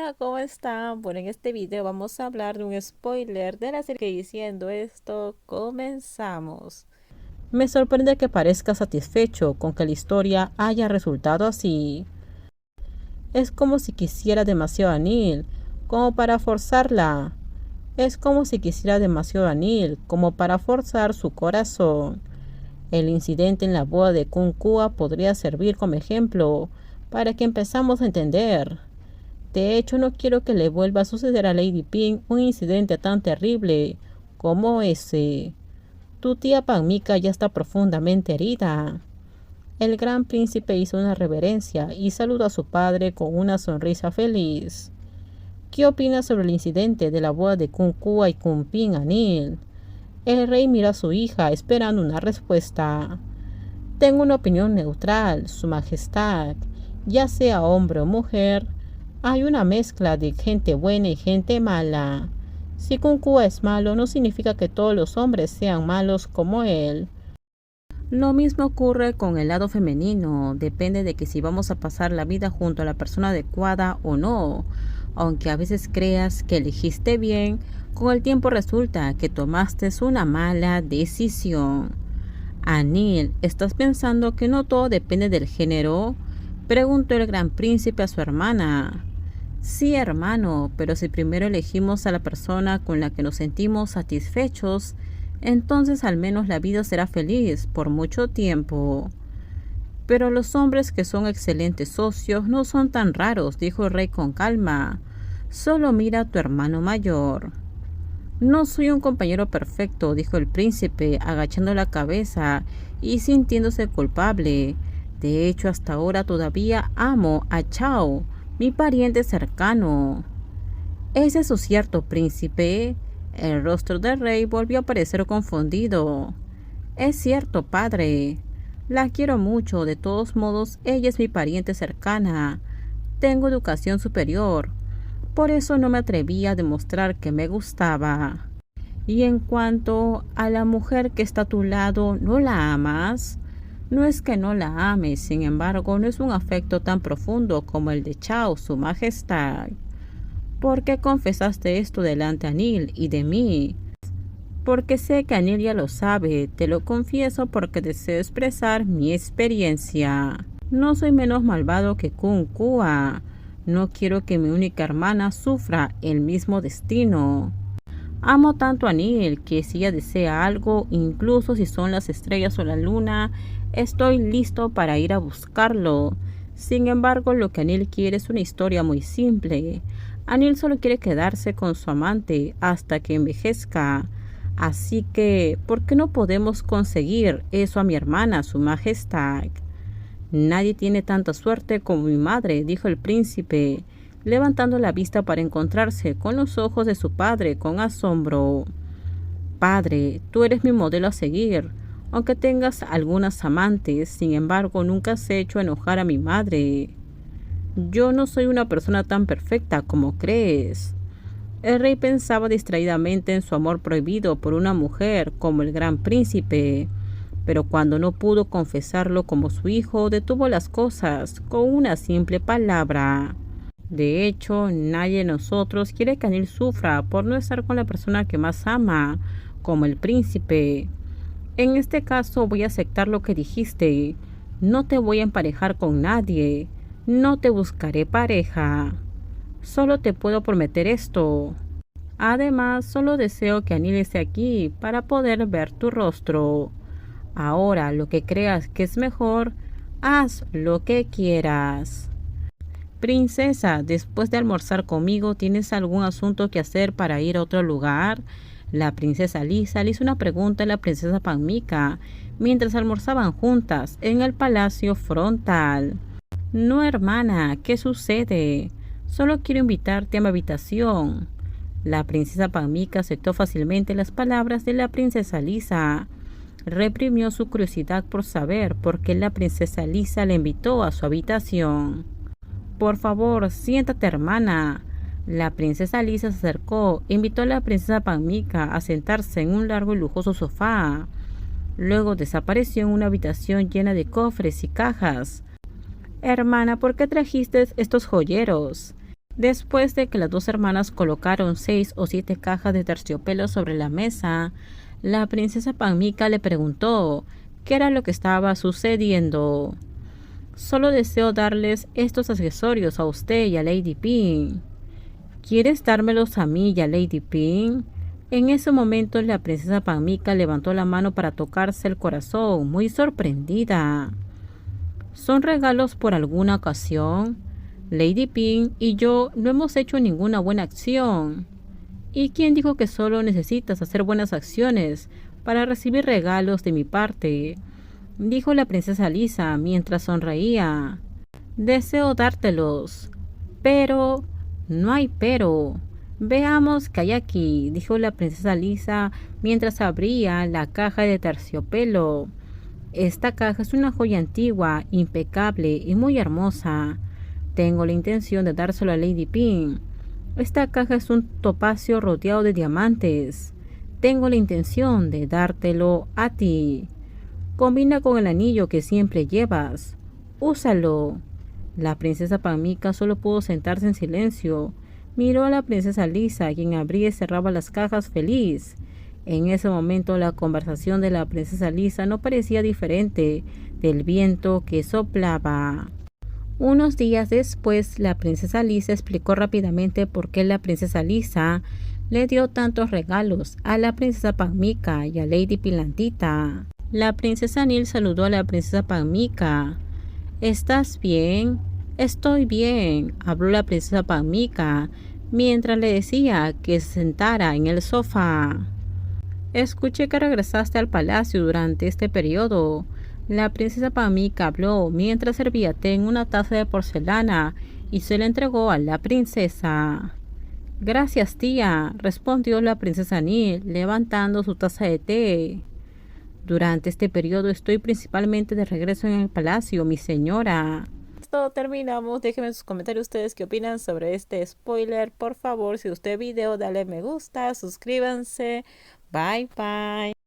Hola, ¿cómo están? Bueno, en este video vamos a hablar de un spoiler de la serie que diciendo esto, comenzamos. Me sorprende que parezca satisfecho con que la historia haya resultado así. Es como si quisiera demasiado a Neil, como para forzarla. Es como si quisiera demasiado a Neil, como para forzar su corazón. El incidente en la boda de Kun Kua podría servir como ejemplo para que empezamos a entender. De hecho, no quiero que le vuelva a suceder a Lady Pink un incidente tan terrible como ese. Tu tía Panmika ya está profundamente herida. El gran príncipe hizo una reverencia y saludó a su padre con una sonrisa feliz. ¿Qué opinas sobre el incidente de la boda de Kun Kua y Kun Pin Anil? El rey miró a su hija esperando una respuesta. Tengo una opinión neutral, Su Majestad. Ya sea hombre o mujer, hay una mezcla de gente buena y gente mala. Si Kun Kua es malo, no significa que todos los hombres sean malos como él. Lo mismo ocurre con el lado femenino, depende de que si vamos a pasar la vida junto a la persona adecuada o no. Aunque a veces creas que elegiste bien, con el tiempo resulta que tomaste una mala decisión. Anil, ¿estás pensando que no todo depende del género? Preguntó el gran príncipe a su hermana. Sí, hermano, pero si primero elegimos a la persona con la que nos sentimos satisfechos, entonces al menos la vida será feliz por mucho tiempo. Pero los hombres que son excelentes socios no son tan raros, dijo el rey con calma. Solo mira a tu hermano mayor. No soy un compañero perfecto, dijo el príncipe, agachando la cabeza y sintiéndose culpable. De hecho, hasta ahora todavía amo a Chao, mi pariente cercano. ¿Es eso cierto, príncipe? El rostro del rey volvió a parecer confundido. Es cierto, padre. La quiero mucho, de todos modos, ella es mi pariente cercana. Tengo educación superior. Por eso no me atreví a demostrar que me gustaba. Y en cuanto a la mujer que está a tu lado, ¿no la amas? No es que no la ames, sin embargo, no es un afecto tan profundo como el de Chao, su majestad. ¿Por qué confesaste esto delante de Anil y de mí? Porque sé que Anil ya lo sabe, te lo confieso porque deseo expresar mi experiencia. No soy menos malvado que Kun Kua. No quiero que mi única hermana sufra el mismo destino. Amo tanto a Anil que si ella desea algo, incluso si son las estrellas o la luna, estoy listo para ir a buscarlo. Sin embargo, lo que Anil quiere es una historia muy simple. Anil solo quiere quedarse con su amante hasta que envejezca. Así que, ¿por qué no podemos conseguir eso a mi hermana, su majestad? Nadie tiene tanta suerte como mi madre, dijo el príncipe, levantando la vista para encontrarse con los ojos de su padre con asombro. Padre, tú eres mi modelo a seguir. Aunque tengas algunas amantes, sin embargo, nunca has hecho enojar a mi madre. Yo no soy una persona tan perfecta como crees. El rey pensaba distraídamente en su amor prohibido por una mujer como el gran príncipe, pero cuando no pudo confesarlo como su hijo, detuvo las cosas con una simple palabra. De hecho, nadie de nosotros quiere que Anil sufra por no estar con la persona que más ama, como el príncipe. En este caso voy a aceptar lo que dijiste. No te voy a emparejar con nadie. No te buscaré pareja. Solo te puedo prometer esto. Además, solo deseo que Anil esté aquí para poder ver tu rostro. Ahora, lo que creas que es mejor, haz lo que quieras. Princesa, después de almorzar conmigo, ¿tienes algún asunto que hacer para ir a otro lugar? La princesa Lisa le hizo una pregunta a la princesa Panmika mientras almorzaban juntas en el palacio frontal. No, hermana, ¿qué sucede? Solo quiero invitarte a mi habitación. La princesa Panmika aceptó fácilmente las palabras de la princesa Lisa. Reprimió su curiosidad por saber por qué la princesa Lisa le invitó a su habitación. Por favor, siéntate, hermana. La princesa Lisa se acercó e invitó a la princesa Panmika a sentarse en un largo y lujoso sofá. Luego desapareció en una habitación llena de cofres y cajas. Hermana, ¿por qué trajiste estos joyeros? Después de que las dos hermanas colocaron 6 o 7 cajas de terciopelo sobre la mesa, la princesa Panmica le preguntó qué era lo que estaba sucediendo. Solo deseo darles estos accesorios a usted y a Lady Pink. ¿Quieres dármelos a mí y a Lady Pink? En ese momento la princesa Panmica levantó la mano para tocarse el corazón, muy sorprendida. ¿Son regalos por alguna ocasión? Lady Pink y yo no hemos hecho ninguna buena acción. ¿Y quién dijo que solo necesitas hacer buenas acciones para recibir regalos de mi parte? Dijo la princesa Lisa mientras sonreía. Deseo dártelos, pero no hay pero. Veamos qué hay aquí, dijo la princesa Lisa mientras abría la caja de terciopelo. Esta caja es una joya antigua, impecable y muy hermosa. Tengo la intención de dárselo a Lady Pink. Esta caja es un topacio rodeado de diamantes. Tengo la intención de dártelo a ti. Combina con el anillo que siempre llevas. Úsalo. La princesa Panmica solo pudo sentarse en silencio. Miró a la princesa Lisa, quien abría y cerraba las cajas feliz. En ese momento la conversación de la princesa Lisa no parecía diferente del viento que soplaba. Unos días después, la princesa Lisa explicó rápidamente por qué la princesa Lisa le dio tantos regalos a la princesa Panmica y a Lady Pilantita. La princesa Nil saludó a la princesa Panmica. ¿Estás bien? Estoy bien, habló la princesa Panmica mientras le decía que se sentara en el sofá. Escuché que regresaste al palacio durante este periodo. La princesa Panmica habló mientras servía té en una taza de porcelana y se la entregó a la princesa. Gracias, tía, respondió la princesa Nil, levantando su taza de té. Durante este periodo estoy principalmente de regreso en el palacio, mi señora. Esto terminamos. Déjenme en sus comentarios ustedes qué opinan sobre este spoiler. Por favor, si usted video, dale me gusta, suscríbanse. Bye bye.